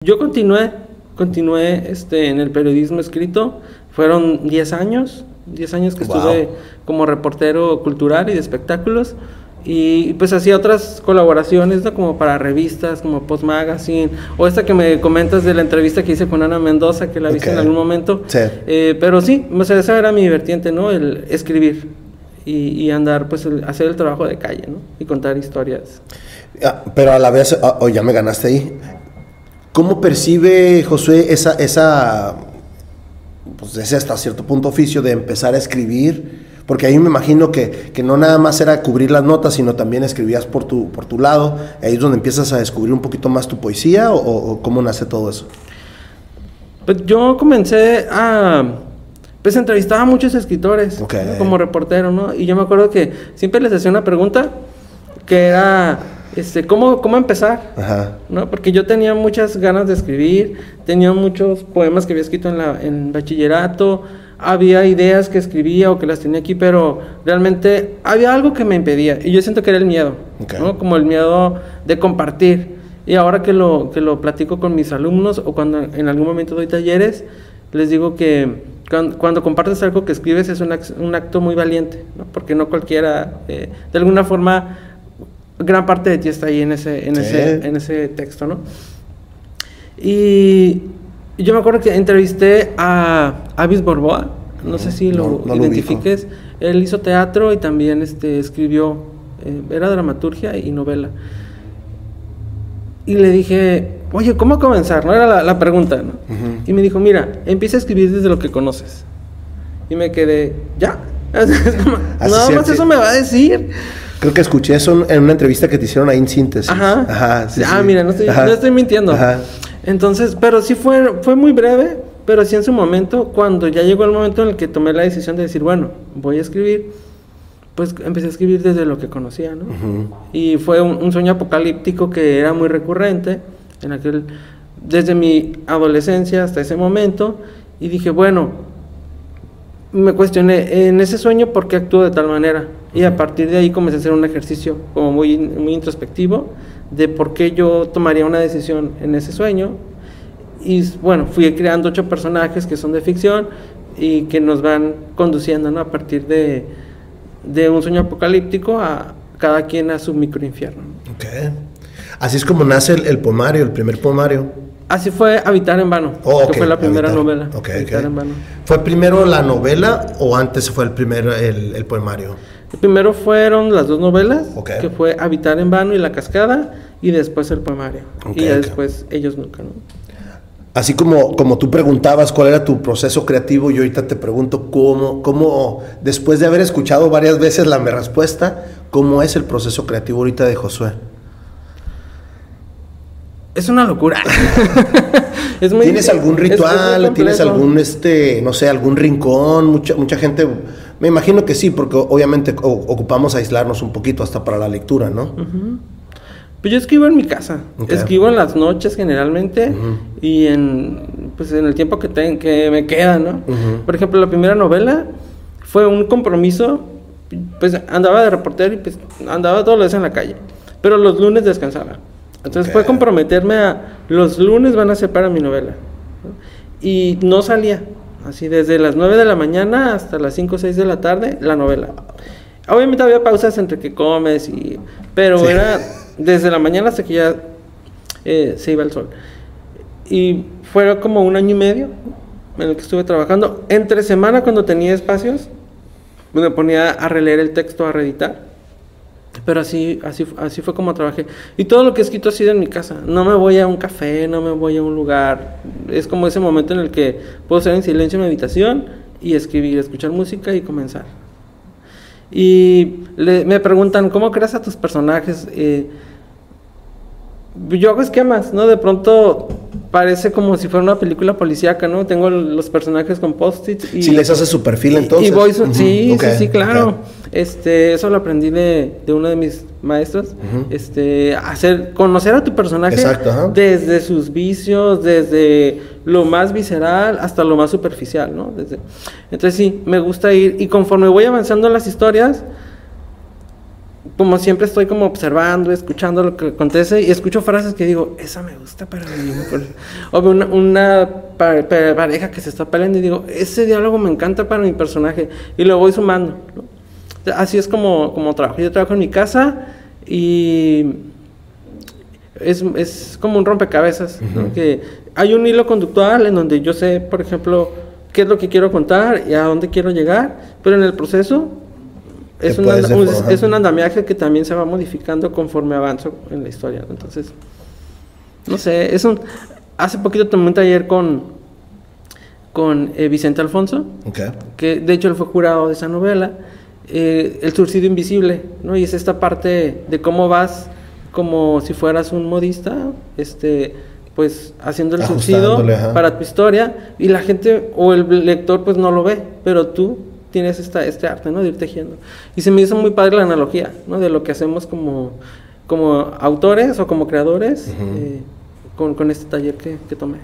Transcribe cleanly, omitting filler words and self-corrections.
Yo continué en el periodismo escrito. Fueron 10 años que estuve como reportero cultural y de espectáculos. Y pues hacía otras colaboraciones, ¿no? Como para revistas, como Post Magazine, o esta que me comentas de la entrevista que hice con Ana Mendoza, que la viste en algún momento. Sí. Pero sí, o sea, esa era mi vertiente, ¿no? El escribir y andar, pues hacer el trabajo de calle, ¿no? Y contar historias. Pero a la vez, ya me ganaste ahí. ¿Cómo percibe Josué esa pues ese hasta cierto punto oficio de empezar a escribir? Porque ahí me imagino que no nada más era cubrir las notas, sino también escribías por tu lado. Ahí es donde empiezas a descubrir un poquito más tu poesía, o ¿cómo nace todo eso? Pues yo comencé pues entrevistaba a muchos escritores, ¿no? Como reportero, ¿no? Y yo me acuerdo que siempre les hacía una pregunta que era ¿cómo empezar? Ajá. ¿No? Porque yo tenía muchas ganas de escribir, tenía muchos poemas que había escrito en bachillerato, había ideas que escribía o que las tenía aquí, pero realmente había algo que me impedía, y yo siento que era el miedo, ¿no? Como el miedo de compartir. Y ahora que lo platico con mis alumnos, o cuando en algún momento doy talleres, les digo que cuando compartes algo que escribes es un acto muy valiente, ¿no? Porque no cualquiera, de alguna forma, gran parte de ti está ahí en ese texto, ¿no? Y yo me acuerdo que entrevisté a Avis Borboa, no sé si lo identifiques. Él hizo teatro y también escribió, era dramaturgia y novela. Y le dije, oye, ¿cómo comenzar? No era la pregunta, ¿no? Y me dijo, mira, empieza a escribir desde lo que conoces. Y me quedé, ¿ya? Nada más eso me va a decir. Creo que escuché eso en una entrevista que te hicieron ahí en Síntesis. Ajá. Sí. Mira, no estoy mintiendo. Ajá. Entonces, pero sí fue muy breve, pero sí en su momento, cuando ya llegó el momento en el que tomé la decisión de decir, bueno, voy a escribir, pues empecé a escribir desde lo que conocía, ¿no? Y fue un sueño apocalíptico que era muy recurrente, desde mi adolescencia hasta ese momento, y dije, bueno, me cuestioné en ese sueño por qué actúo de tal manera, y a partir de ahí comencé a hacer un ejercicio como muy introspectivo de por qué yo tomaría una decisión en ese sueño. Y bueno, fui creando 8 personajes que son de ficción y que nos van conduciendo, ¿no? A partir de un sueño apocalíptico a cada quien a su microinfierno. Okay. Así es como nace el poemario, el primer poemario. Así fue Habitar en Vano, que fue la primera novela. Habitar en Vano. ¿Fue primero la novela o antes fue el poemario? El primero fueron las 2 novelas, que fue Habitar en Vano y La Cascada, y después el poemario. Y ya después Ellos Nunca, ¿no? Así como tú preguntabas cuál era tu proceso creativo, yo ahorita te pregunto cómo después de haber escuchado varias veces la respuesta, ¿cómo es el proceso creativo ahorita de Josué? Es una locura. ¿Tienes algún ritual? ¿Tienes algún, no sé, algún rincón? Mucha gente, me imagino que sí, porque obviamente ocupamos aislarnos un poquito hasta para la lectura, ¿no? Pues yo escribo en mi casa, escribo en las noches generalmente, y en el tiempo que me queda, ¿no? Por ejemplo, la primera novela fue un compromiso, pues andaba de reportero y pues andaba todos los días en la calle, pero los lunes descansaba. Entonces fue comprometerme los lunes van a ser para mi novela, ¿no? Y no salía, así desde las 9 de la mañana hasta las 5 o 6 de la tarde, la novela. Obviamente había pausas entre que comes, pero era desde la mañana hasta que ya se iba el sol. Y fue como 1 año y medio en el que estuve trabajando. Entre semana, cuando tenía espacios, me ponía a releer el texto, a reeditar. Pero así fue como trabajé. Y todo lo que he escrito ha sido en mi casa. No me voy a un café, no me voy a un lugar. Es como ese momento en el que puedo estar en silencio, meditación, y escribir, escuchar música y comenzar. Y me preguntan, ¿cómo creas a tus personajes? Yo hago esquemas, ¿no? De pronto parece como si fuera una película policíaca, ¿no? Tengo los personajes con post-its y... ¿Sí les haces su perfil entonces? Y voy, sí, claro. Eso lo aprendí de uno de mis maestros. Conocer a tu personaje desde sus vicios, desde lo más visceral hasta lo más superficial, ¿no? Entonces sí, me gusta ir, y conforme voy avanzando en las historias, como siempre estoy como observando, escuchando lo que acontece y escucho frases que digo, esa me gusta para mí. O veo una pareja que se está peleando y digo, ese diálogo me encanta para mi personaje y lo voy sumando, ¿no? Así es como trabajo. Yo trabajo en mi casa y es como un rompecabezas, ¿no? Que hay un hilo conductual en donde yo sé, por ejemplo, qué es lo que quiero contar y a dónde quiero llegar, pero en el proceso es un andamiaje que también se va modificando conforme avanzo en la historia, ¿no? Entonces, no sé, hace poquito tomé un taller con Vicente Alfonso, que de hecho él fue jurado de esa novela, El surcido invisible, ¿no? Y es esta parte de cómo vas como si fueras un modista, pues haciendo el surcido para tu historia, y la gente o el lector pues no lo ve, pero tú tienes este arte, ¿no? De ir tejiendo. Y se me hizo muy padre la analogía, ¿no? De lo que hacemos como autores o como creadores, con este taller que tomé.